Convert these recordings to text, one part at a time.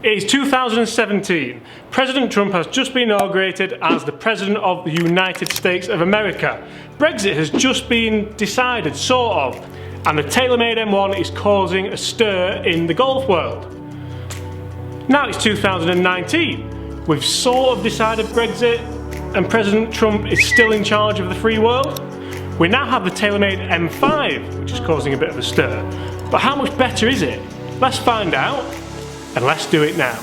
It is 2017. President Trump has just been inaugurated as the President of the United States of America. Brexit has just been decided, sort of, and the Taylormade M1 is causing a stir in the golf world. Now it's 2019. We've sort of decided Brexit, and President Trump is still in charge of the free world. We now have the Taylormade M5, which is causing a bit of a stir. But how much better is it? Let's find out, and let's do it now.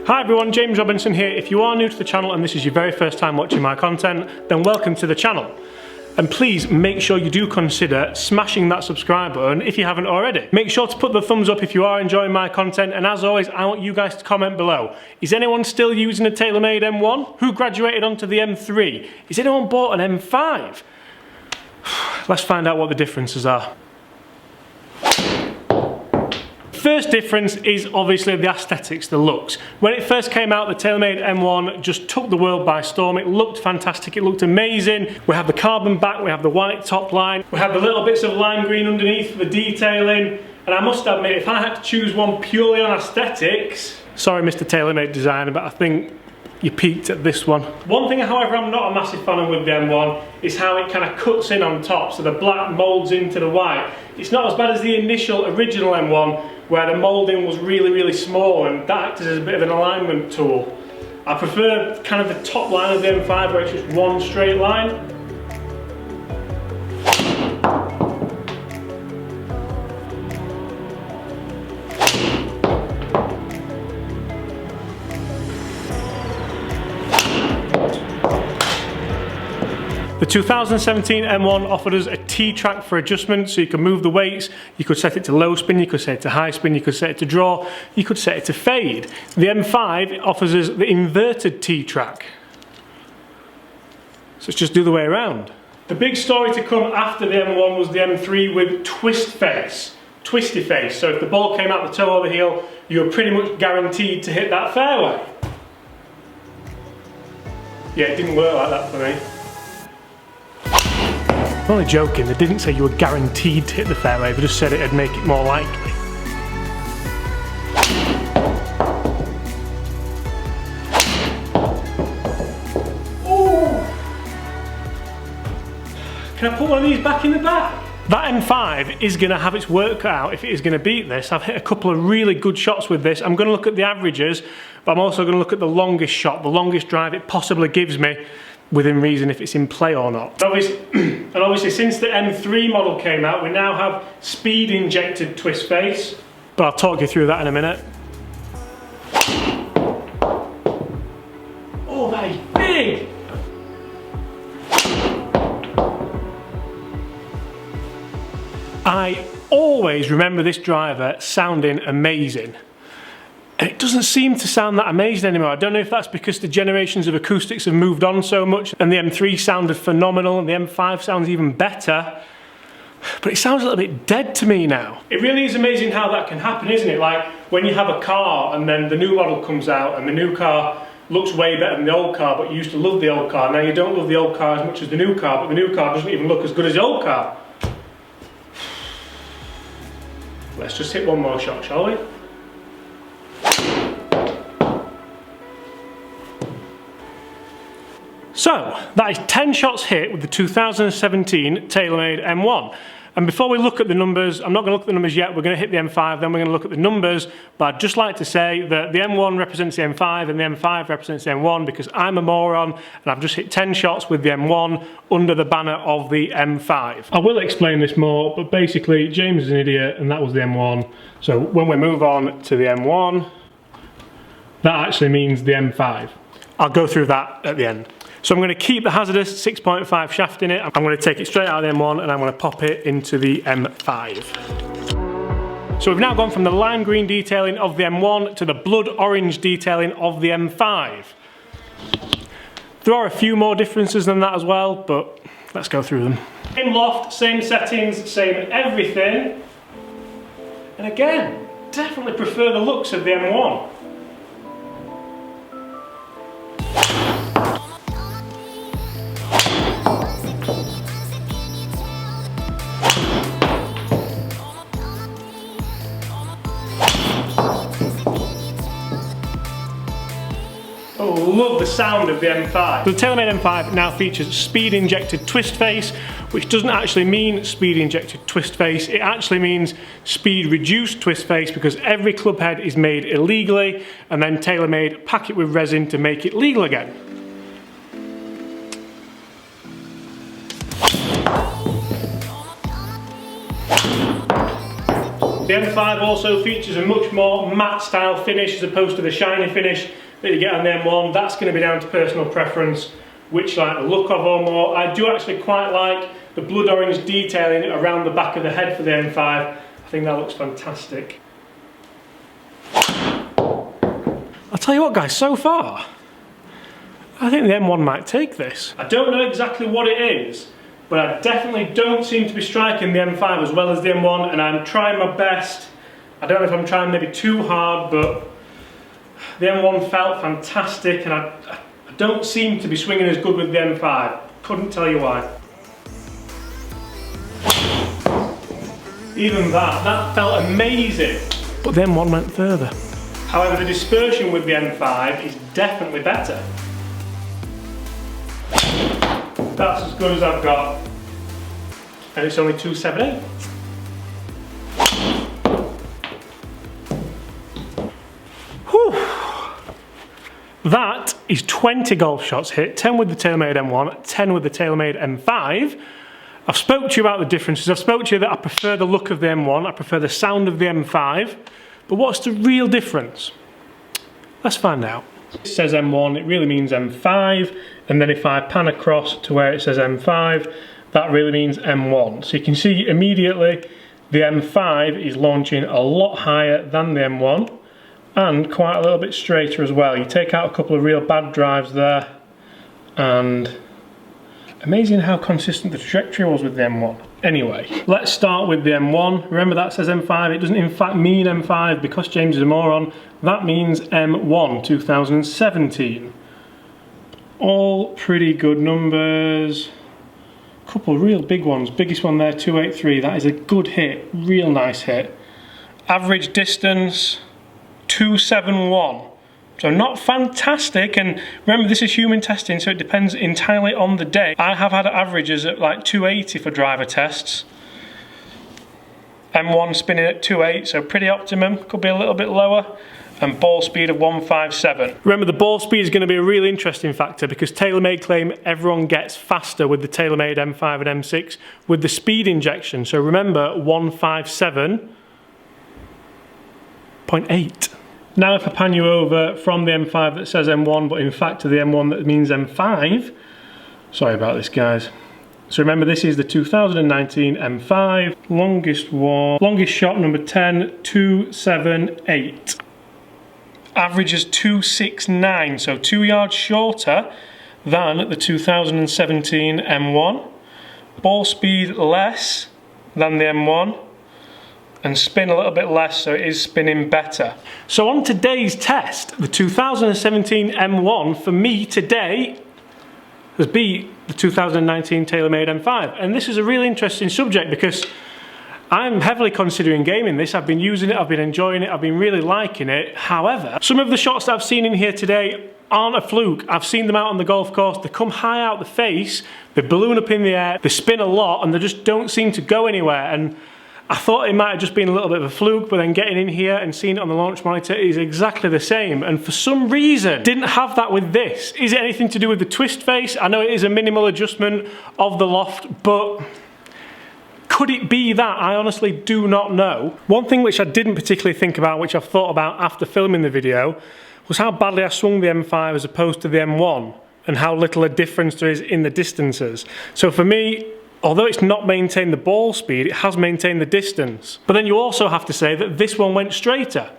Hi everyone, James Robinson here. If you are new to the channel and this is your very first time watching my content, then welcome to the channel. And please make sure you do consider smashing that subscribe button if you haven't already. Make sure to put the thumbs up if you are enjoying my content, and as always, I want you guys to comment below. Is anyone still using a Taylormade M1? Who graduated onto the M3? Is anyone bought an M5? Let's find out what the differences are. First difference is obviously the aesthetics, the looks. When it first came out, the Taylormade M1 just took the world by storm. It looked fantastic, it looked amazing. We have the carbon back, we have the white top line, we have the little bits of lime green underneath for the detailing. And I must admit, if I had to choose one purely on aesthetics, sorry Mr. Taylormade designer, but I think you peaked at this one. One thing, however, I'm not a massive fan of with the M1 is how it kind of cuts in on top, so the black moulds into the white. It's not as bad as the initial original M1, where the moulding was really small and that acted as a bit of an alignment tool. I prefer kind of the top line of the M5 where it's just one straight line. The 2017 M1 offered us a T-track for adjustment, so you can move the weights, you could set it to low spin, you could set it to high spin, you could set it to draw, you could set it to fade. The M5 offers us the inverted T-track. So let's just do the way around. The big story to come after the M1 was the M3 with twist face, twisty face. So if the ball came out the toe or the heel, you were pretty much guaranteed to hit that fairway. Yeah, it didn't work like that for me. I'm only joking, they didn't say you were guaranteed to hit the fairway, they just said it'd make it more likely. Ooh. Can I put one of these back in the bag? That M5 is going to have its work cut out if it is going to beat this. I've hit a couple of really good shots with this. I'm going to look at the averages, but I'm also going to look at the longest shot, the longest drive it possibly gives me, within reason if it's in play or not. And obviously since the M3 model came out, we now have speed injected twist face, but I'll talk you through that in a minute. Oh, that is big! I always remember this driver sounding amazing. And it doesn't seem to sound that amazing anymore. I don't know if that's because the generations of acoustics have moved on so much and the M3 sounded phenomenal and the M5 sounds even better. But it sounds a little bit dead to me now. It really is amazing how that can happen, isn't it? Like when you have a car and then the new model comes out and the new car looks way better than the old car, but you used to love the old car. Now you don't love the old car as much as the new car, but the new car doesn't even look as good as the old car. Let's just hit one more shot, shall we? So, that is 10 shots hit with the 2017 Taylormade M1. And before we look at the numbers, I'm not going to look at the numbers yet, we're going to hit the M5, then we're going to look at the numbers, but I'd just like to say that the M1 represents the M5 and the M5 represents the M1 because I'm a moron and I've just hit 10 shots with the M1 under the banner of the M5. I will explain this more, but basically James is an idiot and that was the M1. So when we move on to the M1, that actually means the M5. I'll go through that at the end. So I'm going to keep the hazardous 6.5 shaft in it. I'm going to take it straight out of the M1 and I'm going to pop it into the M5. So we've now gone from the lime green detailing of the M1 to the blood orange detailing of the M5. There are a few more differences than that as well, but let's go through them. Same loft, same settings, same everything. And again, definitely prefer the looks of the M1. Oh, love the sound of the M5. The Taylormade M5 now features speed injected twist face, which doesn't actually mean speed injected twist face, it actually means speed reduced twist face, because every club head is made illegally and then Taylormade pack it with resin to make it legal again. The M5 also features a much more matte style finish as opposed to the shiny finish that you get on the M1. That's going to be down to personal preference, which you like the look of or more. I do actually quite like the blood orange detailing around the back of the head for the M5. I think that looks fantastic. I'll tell you what guys, so far, I think the M1 might take this. I don't know exactly what it is, but I definitely don't seem to be striking the M5 as well as the M1, and I'm trying my best. I don't know if I'm trying maybe too hard, but the M1 felt fantastic, and I don't seem to be swinging as good with the M5. Couldn't tell you why. Even that felt amazing. But the M1 went further. However, the dispersion with the M5 is definitely better. That's as good as I've got. And it's only 278. That is 20 golf shots hit, 10 with the Taylormade M1, 10 with the Taylormade M5. I've spoke to you about the differences. I've spoke to you that I prefer the look of the M1, I prefer the sound of the M5. But what's the real difference? Let's find out. It says M1, it really means M5. And then if I pan across to where it says M5, that really means M1. So you can see immediately the M5 is launching a lot higher than the M1. And quite a little bit straighter as well. You take out a couple of real bad drives there, and amazing how consistent the trajectory was with the M1. Anyway, let's start with the M1. Remember that says M5, it doesn't in fact mean M5 because James is a moron. That means M1 2017. All pretty good numbers. Couple real big ones. Biggest one there, 283. That is a good hit, real nice hit. Average distance, 271, so not fantastic, and remember this is human testing, so it depends entirely on the day. I have had averages at like 280 for driver tests. M1 spinning at 2.8, so pretty optimum, could be a little bit lower, and ball speed of 157. Remember the ball speed is going to be a really interesting factor because Taylormade claim everyone gets faster with the Taylormade M5 and M6 with the speed injection, so remember 157.8. Now if I pan you over from the M5 that says M1, but in fact to the M1 that means M5, sorry about this guys. So remember this is the 2019 M5, longest shot number 10, 278. Average is 269, so 2 yards shorter than the 2017 M1. Ball speed less than the M1. And spin a little bit less, so it is spinning better. So on today's test, the 2017 M1 for me today has beat the 2019 Taylormade M5. And this is a really interesting subject because I'm heavily considering gaming this. I've been using it, I've been enjoying it, I've been really liking it. However, some of the shots that I've seen in here today aren't a fluke. I've seen them out on the golf course, they come high out the face, they balloon up in the air, they spin a lot, and they just don't seem to go anywhere. And I thought it might have just been a little bit of a fluke, but then getting in here and seeing it on the launch monitor is exactly the same. And for some reason, didn't have that with this. Is it anything to do with the twist face? I know it is a minimal adjustment of the loft, but could it be that? I honestly do not know. One thing which I didn't particularly think about, which I've thought about after filming the video, was how badly I swung the M5 as opposed to the M1, and how little a difference there is in the distances. So for me, although it's not maintained the ball speed, it has maintained the distance. But then you also have to say that this one went straighter.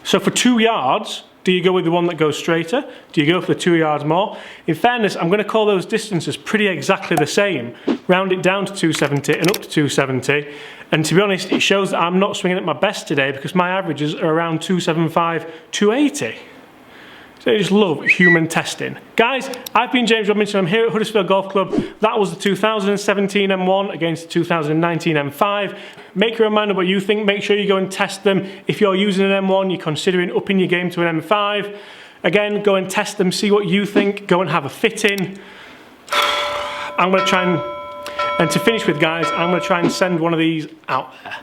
So for 2 yards, do you go with the one that goes straighter? Do you go for the 2 yards more? In fairness, I'm going to call those distances pretty exactly the same. Round it down to 270 and up to 270. And to be honest, it shows that I'm not swinging at my best today because my averages are around 275, 280. So I just love human testing. Guys, I've been James Robinson. I'm here at Huddersfield Golf Club. That was the 2017 M1 against the 2019 M5. Make your own mind of what you think. Make sure you go and test them. If you're using an M1, you're considering upping your game to an M5. Again, go and test them, see what you think. Go and have a fit-in. I'm going to try and to finish with, guys, I'm going to try and send one of these out there.